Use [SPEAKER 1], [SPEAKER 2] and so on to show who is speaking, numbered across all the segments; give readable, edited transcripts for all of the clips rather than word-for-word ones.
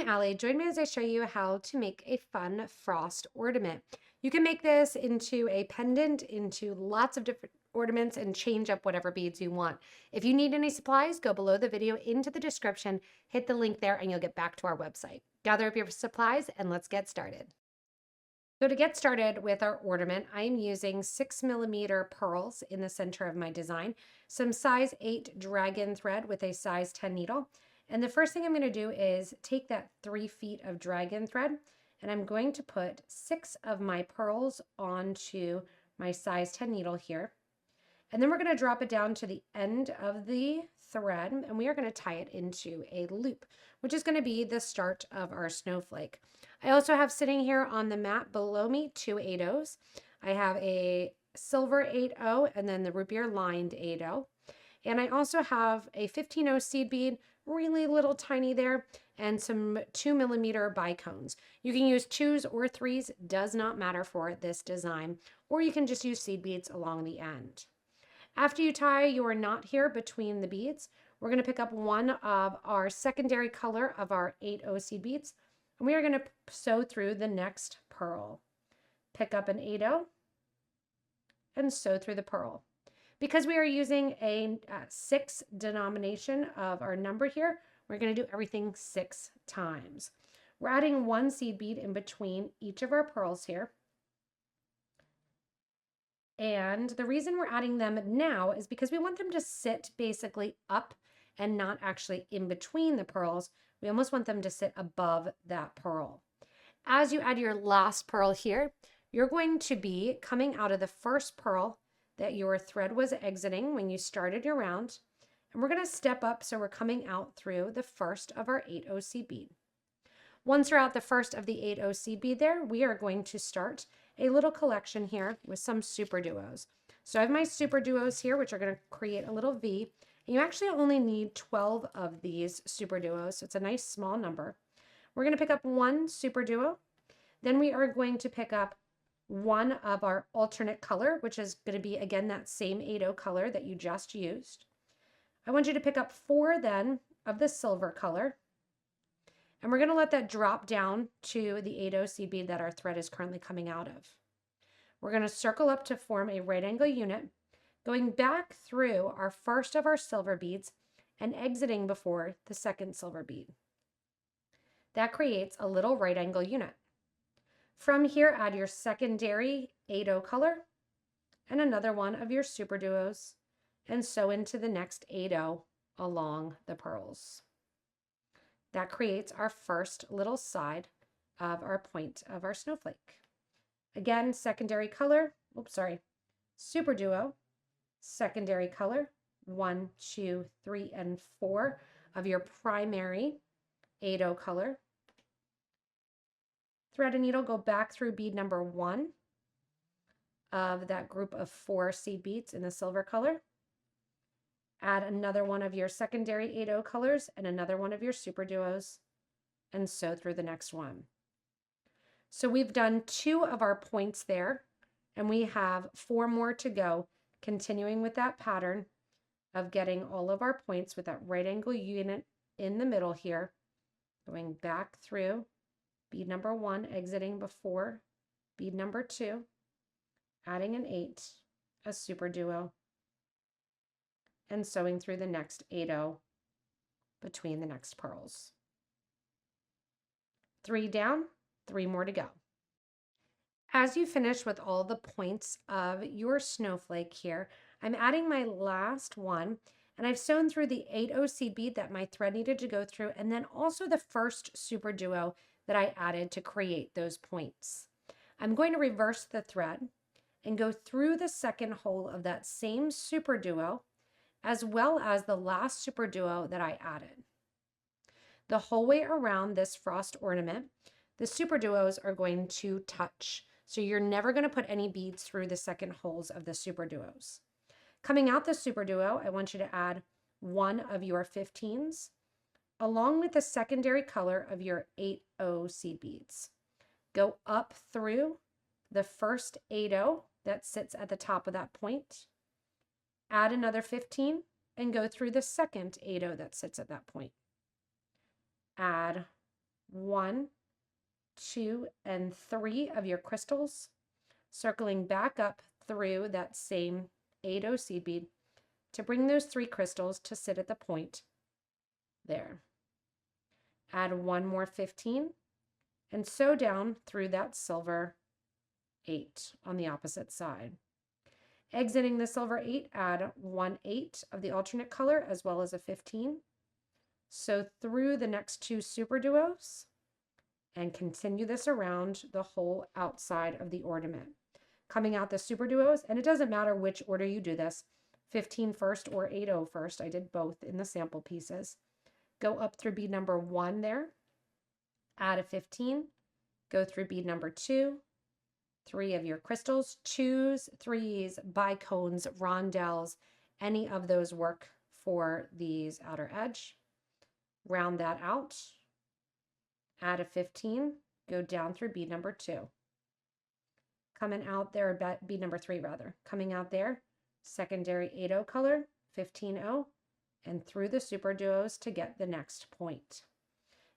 [SPEAKER 1] Allie. Join me as I show you how to make a fun frost ornament. You can make this into a pendant, into lots of different ornaments, and change up whatever beads you want. If you need any supplies, go below the video into the description, hit the link there, and you'll get back to our website. Gather up your supplies and let's get started. So to get started with our ornament, I am using 6mm pearls in the center of my design, some size 8 dragon thread with a size 10 needle. And the first thing I'm going to do is take that 3 feet of dragon thread, and I'm going to put 6 of my pearls onto my size 10 needle here. And then we're going to drop it down to the end of the thread, and we are going to tie it into a loop, which is going to be the start of our snowflake. I also have sitting here on the mat below me 2 8/0s. I have a silver 8/0 and then the root beer lined 8/0. And I also have a 15/0 seed bead, really little tiny there, and some 2mm bicones. You can use 2s or 3s, does not matter for this design, or you can just use seed beads along the end. After you tie your knot here between the beads, we're going to pick up one of our secondary color of our 8/0 seed beads, and we are going to sew through the next pearl. Pick up an 8/0 and sew through the pearl. Because we are using a 6 denomination of our number here, we're going to do everything 6 times. We're adding 1 seed bead in between each of our pearls here. And the reason we're adding them now is because we want them to sit basically up and not actually in between the pearls. We almost want them to sit above that pearl. As you add your last pearl here, you're going to be coming out of the first pearl that your thread was exiting when you started your round. And we're going to step up so we're coming out through the first of our 8/0 seed bead. Once you're out the first of the 8/0 seed bead there, we are going to start a little collection here with some SuperDuos. So I have my SuperDuos here, which are going to create a little V. And you actually only need 12 of these SuperDuos, so it's a nice small number. We're going to pick up 1 SuperDuo. Then we are going to pick up one of our alternate color, which is going to be, again, that same 8/0 color that you just used. I want you to pick up 4 then of the silver color. And we're going to let that drop down to the 8/0 seed bead that our thread is currently coming out of. We're going to circle up to form a right angle unit, going back through our first of our silver beads and exiting before the second silver bead. That creates a little right angle unit. From here, add your secondary 8/0 color and another one of your SuperDuos and sew into the next 8/0 along the pearls. That creates our first little side of our point of our snowflake. Again, secondary color, SuperDuo, secondary color, 1, 2, 3, and 4 of your primary 8/0 color. Thread a needle, go back through bead number 1 of that group of 4 seed beads in the silver color. Add another one of your secondary 8/0 colors and another one of your SuperDuos and sew through the next one. So we've done 2 of our points there, and we have 4 more to go, continuing with that pattern of getting all of our points with that right angle unit in the middle here, going back through bead number 1, exiting before bead number 2, adding an 8, a SuperDuo, and sewing through the next 8/0 between the next pearls. 3 down, 3 more to go. As you finish with all the points of your snowflake here, I'm adding my last one, and I've sewn through the 8/0 seed bead that my thread needed to go through, and then also the first SuperDuo that I added to create those points. I'm going to reverse the thread and go through the second hole of that same SuperDuo, as well as the last SuperDuo that I added. The whole way around this frost ornament, the SuperDuos are going to touch. So you're never going to put any beads through the second holes of the SuperDuos. Coming out the SuperDuo, I want you to add 1 of your 15s, along with the secondary color of your 8/0 seed beads. Go up through the first 8/0 that sits at the top of that point, add another 15, and go through the second 8/0 that sits at that point. Add 1, 2, and 3 of your crystals, circling back up through that same 8-0 seed bead to bring those 3 crystals to sit at the point there. Add 1 more 15 and sew down through that silver 8 on the opposite side. Exiting the silver 8, add 1 8 of the alternate color as well as a 15. Sew through the next 2 SuperDuos and continue this around the whole outside of the ornament. Coming out the SuperDuos, and it doesn't matter which order you do this, 15 first or 8-0 first. I did both in the sample pieces. Go up through bead number 1 there, add a 15, go through bead number 2, 3 of your crystals, 2s, 3s, bicones, rondelles, any of those work for these outer edge. Round that out, add a 15, go down through bead number 2. Coming out there, bead number 3 rather, coming out there, secondary 8-0 color, 15-0, and through the SuperDuos to get the next point.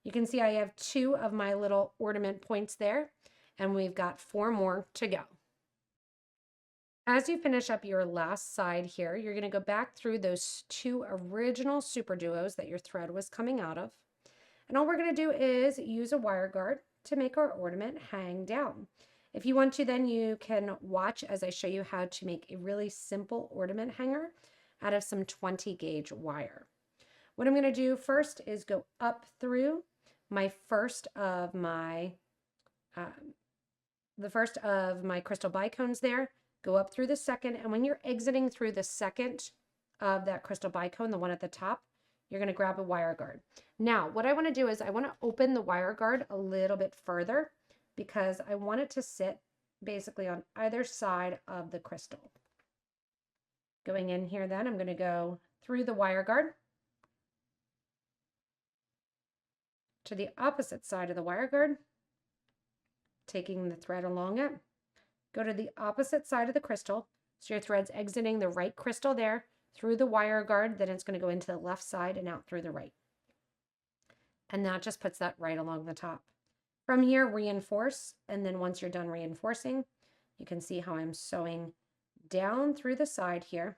[SPEAKER 1] You can see I have 2 of my little ornament points there, and we've got 4 more to go. As you finish up your last side here, you're going to go back through those 2 original SuperDuos that your thread was coming out of. And all we're going to do is use a wire guard to make our ornament hang down. If you want to, then you can watch as I show you how to make a really simple ornament hanger out of some 20 gauge wire. What I'm going to do first is go up through my first of my crystal bicones there, go up through the second, and when you're exiting through the second of that crystal bicone, the one at the top, you're going to grab a wire guard. Now, what I want to do is I want to open the wire guard a little bit further because I want it to sit basically on either side of the crystal. Going in here then, I'm going to go through the wire guard to the opposite side of the wire guard, taking the thread along it. Go to the opposite side of the crystal, so your thread's exiting the right crystal there, through the wire guard, then it's going to go into the left side and out through the right. And that just puts that right along the top. From here, reinforce, and then once you're done reinforcing, you can see how I'm sewing down through the side here,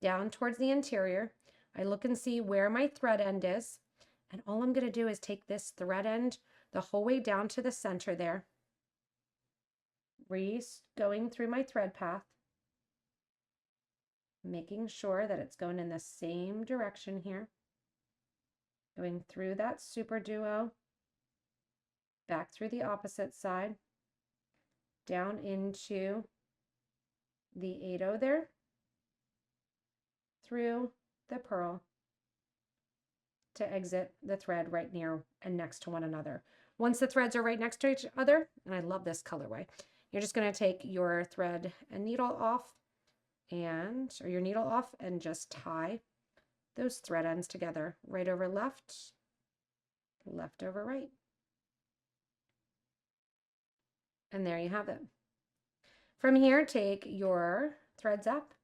[SPEAKER 1] down towards the interior. I look and see where my thread end is, and all I'm going to do is take this thread end the whole way down to the center there, going through my thread path, making sure that it's going in the same direction here, going through that SuperDuo, back through the opposite side, down into the 8-0 there, through the pearl to exit the thread right near and next to one another. Once the threads are right next to each other, and I love this colorway, you're just going to take your thread and needle off or your needle off and just tie those thread ends together, right over left, left over right. And there you have it. From here, take your threads up,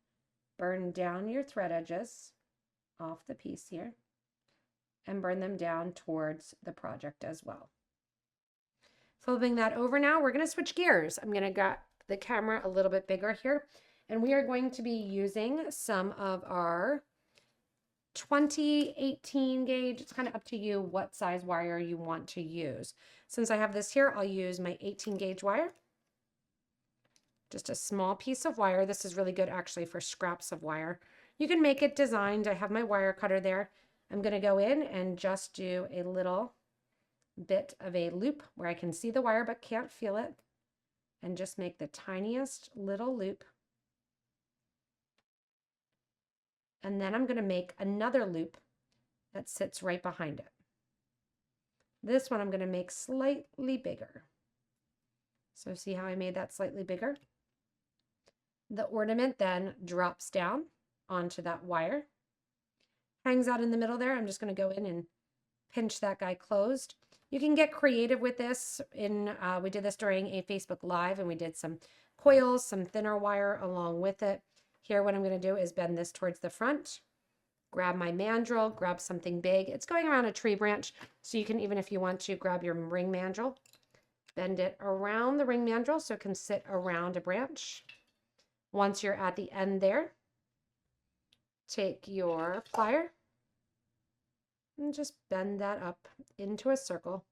[SPEAKER 1] burn down your thread edges off the piece here, and burn them down towards the project as well. Flipping that over now, we're going to switch gears. I'm going to get the camera a little bit bigger here, and we are going to be using some of our 18 gauge. It's kind of up to you what size wire you want to use. Since I have this here, I'll use my 18 gauge wire. Just a small piece of wire. This is really good actually for scraps of wire. You can make it designed. I have my wire cutter there. I'm going to go in and just do a little bit of a loop where I can see the wire but can't feel it, and just make the tiniest little loop. And then I'm going to make another loop that sits right behind it. This one I'm going to make slightly bigger. So see how I made that slightly bigger? The ornament then drops down onto that wire, hangs out in the middle there. I'm just going to go in and pinch that guy closed. You can get creative with this. We did this during a Facebook Live, and we did some coils, some thinner wire along with it. Here, what I'm going to do is bend this towards the front, grab my mandrel, grab something big. It's going around a tree branch, so you can, even if you want to, grab your ring mandrel, bend it around the ring mandrel so it can sit around a branch. Once you're at the end there, take your plier and just bend that up into a circle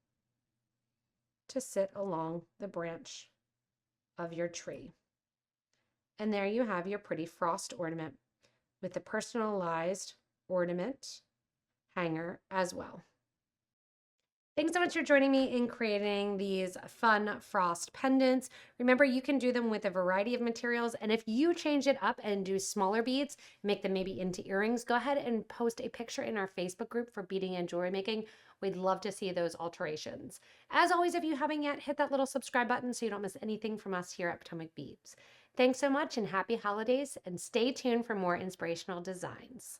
[SPEAKER 1] to sit along the branch of your tree. And there you have your pretty frost ornament with the personalized ornament hanger as well. Thanks so much for joining me in creating these fun frost pendants. Remember, you can do them with a variety of materials, and if you change it up and do smaller beads, make them maybe into earrings, go ahead and post a picture in our Facebook group for beading and jewelry making. We'd love to see those alterations. As always, if you haven't yet, hit that little subscribe button so you don't miss anything from us here at Potomac Beads. Thanks so much and happy holidays, and stay tuned for more inspirational designs.